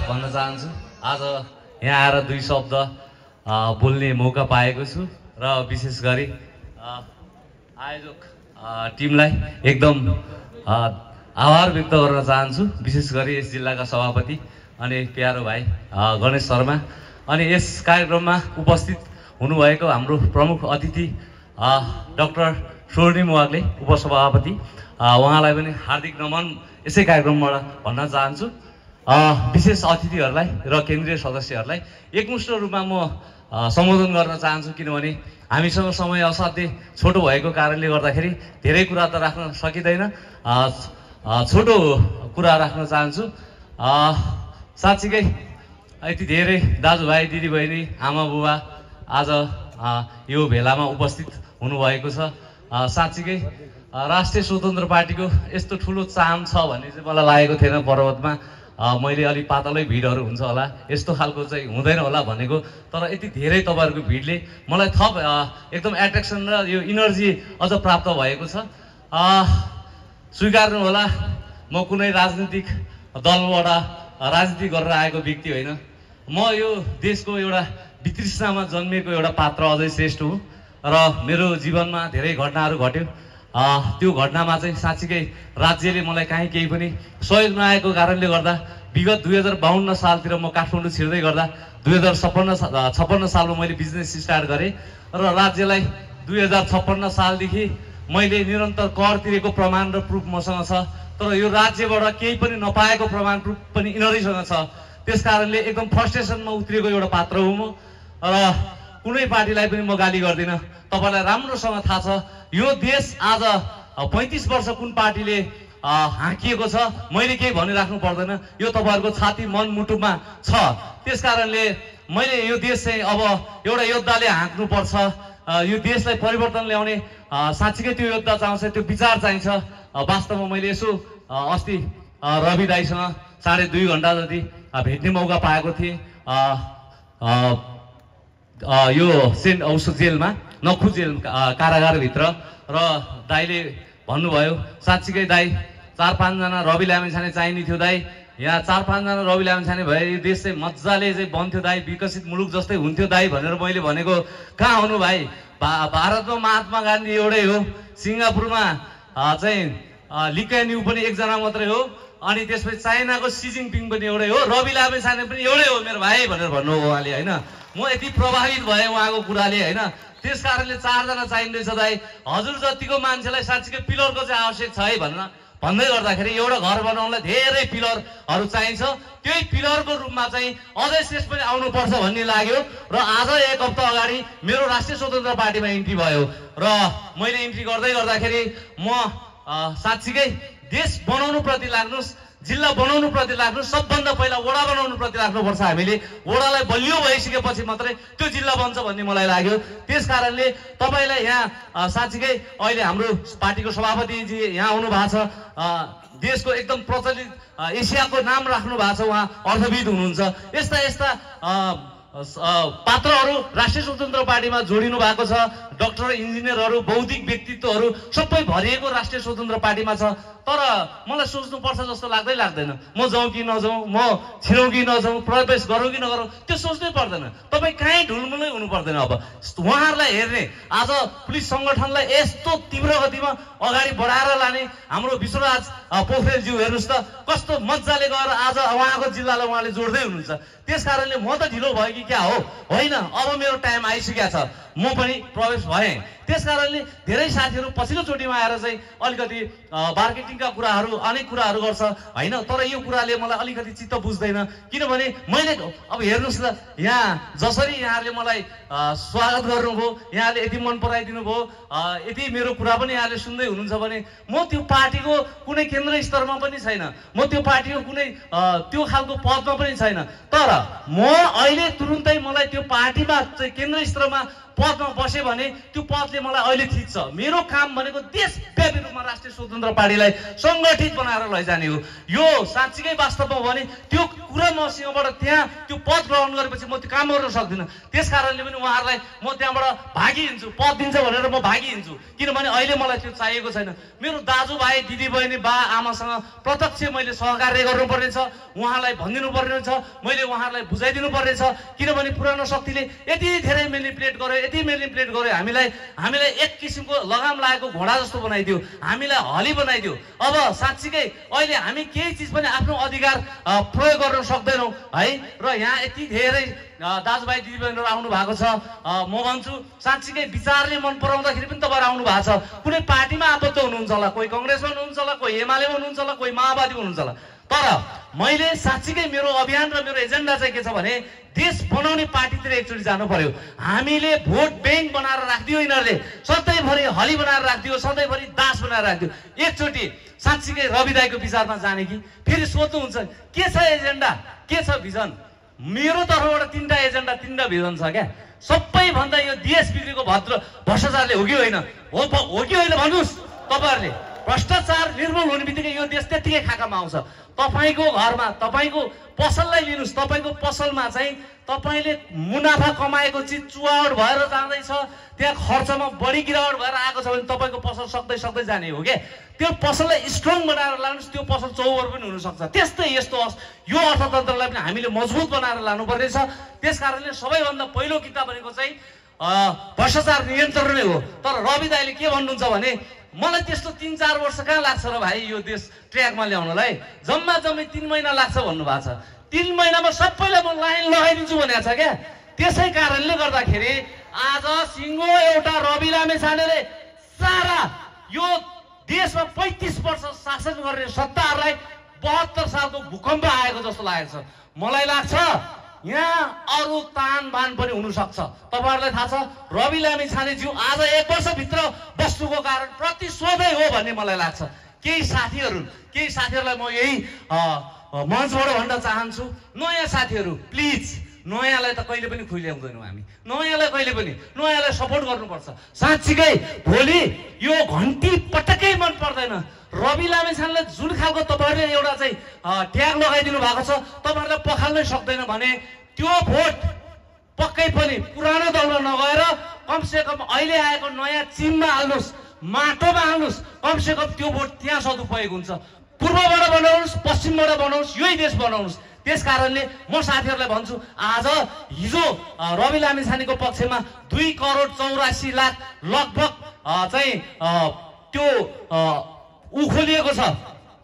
भन्न चाहन्छु। आज यहाँ आएर दुई शब्द बोल्ने मौका पाएको छु र विशेष गरी आयोजक टिमलाई एकदम आभार व्यक्त गर्न चाहन्छु। विशेष गरी यस जिल्लाका सभापति अनि प्यारो भाइ गणेश शर्मा अनि यस कार्यक्रममा उपस्थित हुनुभएको हाम्रो प्रमुख अतिथि डाक्टर स्वर्णिम वाग्ले उपसभापति, उहाँलाई पनि हार्दिक नमन यसै कार्यक्रमबाट भन्न चाहन्छु। विशेष अतिथिहरूलाई र केन्द्रीय सदस्यहरूलाई एकमुष्ट रूपमा म सम्बोधन गर्न चाहन्छु, किनभने हामीसँग समय असाध्यै छोटो भएको कारणले गर्दाखेरि धेरै कुरा त राख्न सकिँदैन। छोटो कुरा राख्न चाहन्छु। साँच्चीकै यति धेरै दाजुभाइ दिदीबहिनी आमा बुबा आज यो भेलामा उपस्थित हुनुभएको छ। साँच्चीकै राष्ट्रिय स्वतन्त्र पार्टीको यस्तो ठुलो चाम छ भन्ने चाहिँ मलाई लागेको थिएन। पर्वतमा मैले अलि पातलै भिडहरू हुन्छ होला, यस्तो खालको चाहिँ हुँदैन होला भनेको, तर यति धेरै तपाईँहरूको भिडले मलाई थप एकदम एट्र्याक्सन र यो इनर्जी अझ प्राप्त भएको छ। स्वीकार्नु होला, म कुनै राजनीतिक दलबाट राजनीति गरेर आएको व्यक्ति होइन। म यो देशको एउटा वितृष्णामा जन्मिएको एउटा पात्र अझै श्रेष्ठ हुँ र मेरो जीवनमा धेरै घटनाहरू घट्यो। त्यो घटनामा चाहिँ साँच्चीकै राज्यले मलाई काहीँ केही पनि सहयोग नआएको कारणले गर्दा विगत 2052 सालतिर म काठमाडौँ छिर्दै गर्दा 2056 सालमा मैले बिजनेस स्टार्ट गरेँ र राज्यलाई 2056 सालदेखि मैले निरन्तर कर तिरेको प्रमाण र प्रुफ मसँग छ। तर यो राज्यबाट केही पनि नपाएको प्रमाण प्रुफ पनि यिनीहरूसँग छ। त्यस कारणले एकदम फ्रस्ट्रेसनमा उत्रिएको एउटा पात्र हुँ म र कुनै पार्टीलाई पनि म गाली गर्दिनँ। तपाईँलाई राम्रोसँग थाहा छ यो देश आज 35 वर्ष कुन पार्टीले हाँकिएको छ, मैले केही भनिराख्नु पर्दैन। यो तपाईँहरूको छाती मन मुटुमा छ। त्यस कारणले मैले यो देश चाहिँ अब एउटा योद्धाले हाँक्नुपर्छ, यो देशलाई परिवर्तन ल्याउने साँच्चीकै त्यो योद्धा चाहिन्छ, त्यो विचार चाहिन्छ। वास्तवमा मैले यसो अस्ति रवि दाईसँग 2.5 घन्टा जति भेट्ने मौका पाएको थिएँ यो सेन्ट औषध जेलमा, नखु जेल कारागारभित्र। र दाईले भन्नुभयो साँच्चीकै दाई 4-5 जना रवि लामिछाने चाहिने थियो दाई, यहाँ 4-5 जना रवि लामिछाने भए यो देश चाहिँ मजाले चाहिँ बन्थ्यो दाई, विकसित मुलुक जस्तै हुन्थ्यो दाई भनेर मैले भनेको। कहाँ हुनु भाइ? भारतमा महात्मा गान्धी एउटै हो, सिङ्गापुरमा चाहिँ ली कुआन यू पनि एकजना मात्रै हो, अनि त्यसपछि चाइनाको सी जिनपिङ पनि एउटै हो, रवि लामिछाने पनि एउटै हो मेरो भाइ भनेर भन्नुभयो उहाँले होइन। म यति प्रभावित भएँ उहाँको कुराले होइन। त्यस कारणले 4 जना चाहिँदैछ दाइ, हजुर जतिको मान्छेलाई साँच्चीकै पिलरको चाहिँ आवश्यक छ है भन्दै गर्दाखेरि एउटा घर बनाउनलाई धेरै पिलरहरू चाहिन्छ। त्यही पिलरको रूपमा चाहिँ अझै शेष पनि आउनुपर्छ भन्ने लाग्यो र आज 1 हप्ता अगाडि मेरो राष्ट्रिय स्वतन्त्र पार्टीमा इन्ट्री भयो र मैले इन्ट्री गर्दै गर्दाखेरि म साँच्चीकै देश बनाउनु प्रति लाग्नुहोस्, जिल्ला बनाउनु प्रति लाग्नु, सबभन्दा पहिला वडा बनाउनु प्रति लाग्नुपर्छ। हामीले वडालाई बलियो भइसकेपछि मात्रै त्यो जिल्ला बन्छ भन्ने मलाई लाग्यो। त्यस कारणले तपाईँलाई यहाँ साँच्चीकै अहिले हाम्रो पार्टीको सभापतिजी यहाँ आउनु भएको छ, देशको एकदम प्रचलित एसियाको नाम राख्नु भएको छ, उहाँ अर्थविद हुनुहुन्छ। यस्ता पात्रहरू राष्ट्रिय स्वतन्त्र पार्टीमा जोडिनु भएको छ। डाक्टर, इन्जिनियरहरू, बौद्धिक व्यक्तित्वहरू सबै भरिएको राष्ट्रिय स्वतन्त्र पार्टीमा छ। तर मलाई सोच्नुपर्छ जस्तो लाग्दैन। म जाउँ कि नजाउँ, म छिरौँ कि नजाउँ, प्रवेश गरौँ कि नगरौँ, त्यो सोच्नै पर्दैन। तपाईँ कहीँ ढुलमुलै हुनु पर्दैन। अब उहाँहरूलाई हेर्ने, आज पुलिस सङ्गठनलाई यस्तो तीव्र गतिमा अगाडि बढाएर लाने हाम्रो विश्वराज पोखरेलज्यू हेर्नुहोस् त, कस्तो मजाले गएर आज उहाँको जिल्लालाई उहाँले जोड्दै हुनुहुन्छ। त्यस कारणले म त ढिलो भयो कि क्या हो? होइन, अब मेरो टाइम आइसकेको छ, म पनि प्रवेश भएँ। त्यस कारणले धेरै साथीहरू पछिल्लो चोटिमा आएर चाहिँ अलिकति मार्केटिङका कुराहरू अनेक कुराहरू गर्छ होइन। तर यो कुराले मलाई अलिकति चित्त बुझ्दैन, किनभने मैले अब हेर्नुहोस् न, यहाँ जसरी यहाँले मलाई स्वागत गर्नुभयो, यहाँले यति मन पराइदिनु भयो, यति मेरो कुरा पनि यहाँले सुन्दै हुनुहुन्छ भने म त्यो पार्टीको कुनै केन्द्र स्तरमा पनि छैन, म त्यो पार्टीको कुनै त्यो खालको पदमा पनि छैन। तर म अहिले तुरुन्तै मलाई त्यो पार्टीमा चाहिँ केन्द्र स्तरमा पदमा बसे भने त्यो पदले मलाई अहिले थिच्छ। मेरो काम भनेको देशव्यापी रूपमा राष्ट्रिय स्वतन्त्र पार्टीलाई सङ्गठित बनाएर लैजाने हो। यो साँच्चीकै वास्तवमा हो भने त्यो कुरा मसँगबाट त्यहाँ त्यो पद ग्रहण गरेपछि म त्यो काम गर्न सक्दिनँ। त्यस कारणले पनि उहाँहरूलाई म त्यहाँबाट भागिहिन्छु, पद दिन्छ भनेर म भागिहिन्छु, किनभने अहिले मलाई त्यो चाहिएको छैन। मेरो दाजुभाइ दिदीबहिनी बा आमासँग प्रत्यक्ष मैले सहकार्य गर्नुपर्ने छ, उहाँलाई भनिदिनु पर्ने छ, मैले उहाँहरूलाई बुझाइदिनु पर्ने छ। किनभने पुरानो शक्तिले यति धेरै मेनिपुलेट गर्यो, यति मेनिपुलेट गर्यो, हामीलाई एक किसिमको लगाम लागेको घोडा जस्तो बनाइदियो, हामीलाई हली बनाइदियो। अब साँच्चीकै अहिले हामी केही चिज पनि आफ्नो अधिकार प्रयोग गर्न सक्दैनौँ है। र यहाँ यति धेरै दाजुभाइ दिदीबहिनीहरू आउनु भएको छ। म भन्छु साँच्चीकै विचारले मन पराउँदाखेरि पनि तपाईँहरू आउनु भएको छ। कुनै पार्टीमा आबद्ध हुनुहुन्छ होला, कोही कङ्ग्रेसमा हुनुहुन्छ होला, कोही एमालेमा हुनुहुन्छ होला, कोही माओवादीमा हुनुहुन्छ होला। तर मैले साँच्चीकै मेरो अभियान र मेरो एजेन्डा चाहिँ के छ भने देश बनाउने पार्टीतिर एकचोटि जानु पर्यो। हामीले भोट ब्याङ्क बनाएर राखिदियो, यिनीहरूले सधैँभरि हली बनाएर राखिदियो, सधैँभरि दास बनाएर राखिदियो। एकचोटि साँच्चीकै रवि दाइको विचारमा जाने कि फेरि सोध्नुहुन्छ के छ एजेन्डा, के छ भिजन। मेरो तर्फबाट 3टा एजेन्डा 3टा भिजन छ क्या। सबैभन्दा यो देश बिग्रेको भ्रष्टाचारले हो कि होइन, हो कि होइन भन्नुहोस् तपाईँहरूले। भ्रष्टाचार निर्मूल हुने बित्तिकै यो देश त्यत्तिकै खाकामा आउँछ। तपाईँको घरमा तपाईँको पसललाई लिनुहोस्, तपाईँको पसलमा चाहिँ तपाईँले मुनाफा कमाएको चिज चुहावट भएर जाँदैछ, त्यहाँ खर्चमा बढी गिरावट भएर आएको छ भने तपाईँको पसल सक्दै जाने हो क्या। त्यो पसललाई स्ट्रङ बनाएर लानुहोस्, त्यो पसल चौवर पनि हुनसक्छ। त्यस्तै यस्तो यो अर्थतन्त्रलाई पनि हामीले मजबुत बनाएर लानुपर्नेछ। त्यस कारणले सबैभन्दा पहिलो किताब भनेको चाहिँ भ्रष्टाचार नियन्त्रण नै हो। तर रवि दाइले के भन्नुहुन्छ भने मलाई त्यस्तो 3-4 वर्ष कहाँ लाग्छ र भाइ यो देश ट्र्याकमा ल्याउनलाई, जम्मै 3 महिना लाग्छ भन्नुभएको छ। 3 महिनामा सबैलाई म लाइन लगाइदिन्छु भनेको छ क्या। त्यसै कारणले गर्दाखेरि आज सिङ्गो एउटा रवि लामेछानेले सारा यो देशमा 35 वर्ष शासन गर्ने सत्ताहरूलाई 72 सालको भूकम्प आएको जस्तो लागेको छ। मलाई लाग्छ यहाँ अरू तानबान पनि हुनसक्छ। तपाईँहरूलाई थाहा छ रवि लामेछानेज्यू आज 1 वर्षभित्र बस्नुको कारण प्रतिशोधै हो भन्ने मलाई लाग्छ। केही साथीहरूलाई म यही मञ्चबाट भन्न चाहन्छु, नयाँ साथीहरू प्लिज, नयाँलाई त कहिले पनि खुइल्याउँदैनौँ हामी, नयाँलाई सपोर्ट गर्नुपर्छ। साँच्चीकै भोलि यो घन्टी पटक्कै मन पर्दैन। रवि लामेछानेले जुन खालको तपाईँहरूले एउटा चाहिँ ट्याग लगाइदिनु भएको छ, तपाईँहरूलाई पखाल्नै सक्दैन भने त्यो भोट पक्कै पनि पुरानो दलमा नगएर कमसेकम अहिले आएको नयाँ चिममा हाल्नुहोस्, माटोमा हाल्नुहोस्। कमसेकम त्यो भोट त्यहाँ सदुपयोग हुन्छ। पूर्वबाट बनाउनुहोस्, पश्चिमबाट बनाउनुहोस्, यही देश बनाउनुहोस्। त्यस कारणले म साथीहरूलाई भन्छु, आज हिजो रवि लामेछानेको पक्षमा 2 करोड 84 लाख लगभग चाहिँ त्यो खोलिएको छ,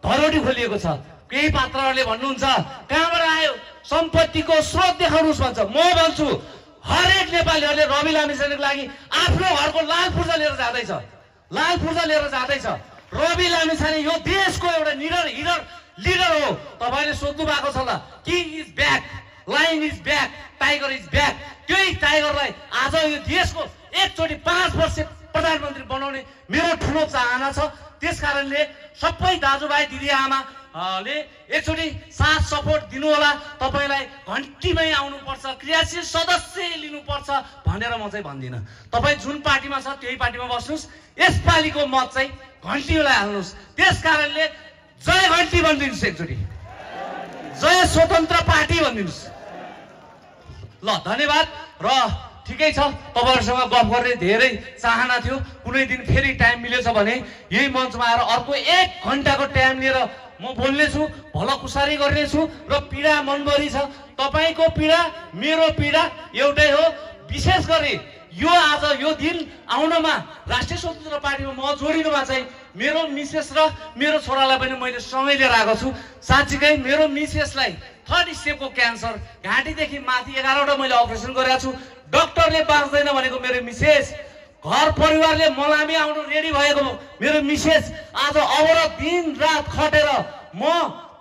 धरोडी खोलिएको छ। केही पात्रहरूले भन्नुहुन्छ कहाँबाट आयो, सम्पत्तिको स्रोत देखाउनुहोस् भन्छ। म भन्छु हरेक नेपालीहरूले रवि लामेछानेको लागि आफ्नो घरको लाल पूर्जा लिएर जाँदैछ। रवि लामेछाने यो देशको एउटा लिडर हो। तपाईँले सोध्नु भएको छ ल, king is back, lion is back, tiger is back. त्यही टाइगरलाई आज यो देशको एकचोटि 5 वर्ष प्रधानमन्त्री बनाउने मेरो ठुलो चाहना छ। त्यस कारणले सबै दाजुभाइ दिदी आमाले एकचोटि साथ सपोर्ट दिनु होला। तपाईँलाई घन्टीमै आउनुपर्छ, क्रियाशील सदस्य लिनुपर्छ भनेर म चाहिँ भन्दिनँ। तपाईँ जुन पार्टीमा छ त्यही पार्टीमा बस्नुहोस्, यसपालिको मत चाहिँ घन्टीलाई हाल्नुहोस्। त्यस कारणले जय घन्टी भनिदिनुहोस्, एकचोटि जय स्वतन्त्र पार्टी भनिदिनुहोस्। ल धन्यवाद। र ठिकै छ, तपाईँहरूसँग गफ गर्ने धेरै चाहना थियो। कुनै दिन फेरि टाइम मिलेछ भने यही मञ्चमा आएर अर्को 1 घन्टाको टाइम लिएर म बोल्नेछु, भलाकुसारी गर्नेछु। र पीडा मनभरि छ, तपाईँको पीडा मेरो पीडा एउटै हो। विशेष गरी यो आज यो दिन आउनमा राष्ट्रिय स्वतन्त्र पार्टीमा म जोडिनुमा चाहिँ मेरो मिसेस र मेरो छोरालाई पनि मैले सँगै लिएर आएको छु। साँच्चीकै मेरो मिसेसलाई 3rd स्टेपको क्यान्सर, घाँटीदेखि माथि 11वटा मैले अपरेसन गरेको छु। डक्टरले बाँच्दैन भनेको मेरो मिसेस, घर परिवारले मलामी आउनु रेडी भएको मेरो मिसेस आज अवरत दिन रात खटेर म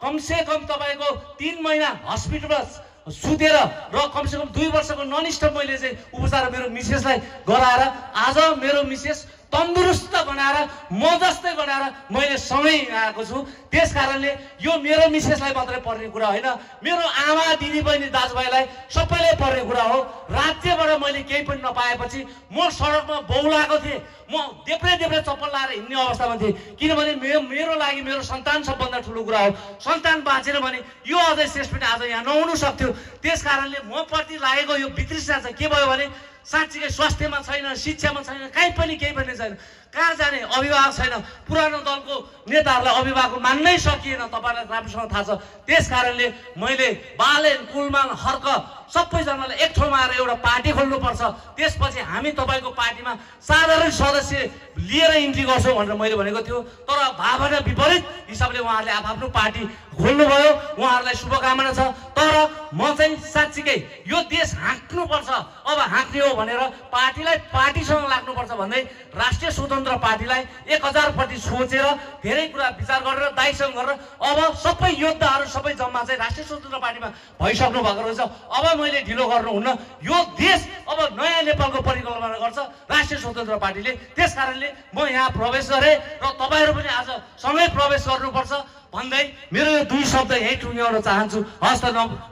कमसेकम तपाईँको 3 महिना हस्पिटलमा सुतेर र कमसेकम 2 वर्षको नन स्टप मैले चाहिँ उपचार मेरो मिसेसलाई गराएर आज मेरो मिसेस तन्दुरुस्त बनाएर म जस्तै बनाएर मैले सँगै आएको छु। त्यस कारणले यो मेरो मिसेसलाई मात्रै पर्ने कुरा होइन, मेरो आमा दिदी बहिनी दाजुभाइलाई सबैलाई पर्ने कुरा हो। राज्यबाट मैले केही पनि नपाएपछि म सडकमा बौलाएको थिएँ, म देब्रे चप्पल लाएर हिँड्ने अवस्थामा थिएँ, किनभने मेरो लागि मेरो सन्तान सबभन्दा ठुलो कुरा हो। सन्तान बाँचेन भने यो अझै शेष पनि आज यहाँ नहुनु सक्थ्यो। त्यस कारणले म प्रति लागेको यो वितृष्णा चाहिँ के भयो भने साँच्चीकै स्वास्थ्यमा छैन, शिक्षामा छैन, कहीँ पनि केही पनि छैन। कहाँ जाने अभिभावक छैन, पुरानो दलको नेताहरूलाई अभिभावक मान्नै सकिएन, तपाईँलाई राम्रोसँग थाहा छ। त्यस कारणले मैले बालेन कुलमान हर्क सबैजनालाई एक ठाउँमा आएर एउटा पार्टी खोल्नुपर्छ, त्यसपछि हामी तपाईँको पार्टीमा साधारण सदस्य लिएर इन्ट्री गर्छौँ भनेर मैले भनेको थियो। तर भावना विपरीत हिसाबले उहाँहरूले आफ्नो पार्टी खोल्नुभयो, उहाँहरूलाई शुभकामना छ। तर म चाहिँ साँच्चीकै यो देश हाँक्नुपर्छ, अब हाँक्ने हो भनेर पार्टीसँग लाग्नुपर्छ भन्दै राष्ट्रिय स्वतन्त्र पार्टीलाई 1000पट्टि सोचेर धेरै कुरा विचार गरेर दाइसँग गरेर अब सबै योद्धाहरू सबै जम्मा चाहिँ राष्ट्रिय स्वतन्त्र पार्टीमा भइसक्नु भएको रहेछ। अब मैले ढिलो गर्नुहुन्न, यो देश अब नयाँ नेपालको परिकल्पना गर्छ राष्ट्रिय स्वतन्त्र पार्टीले। त्यस कारणले म यहाँ प्रवेश गरेँ र तपाईँहरू पनि आज सँगै प्रवेश गर्नुपर्छ भन्दै मेरो यो दुई शब्द यहीँ टुङ्ग्याउन चाहन्छु। हस्त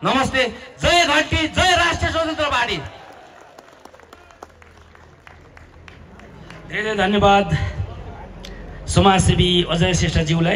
नमस्ते, जय घन्टी, जय राष्ट्रिय स्वतन्त्र पार्टी। धेरै धन्यवाद समाजसेवी अजय श्रेष्ठज्यूलाई।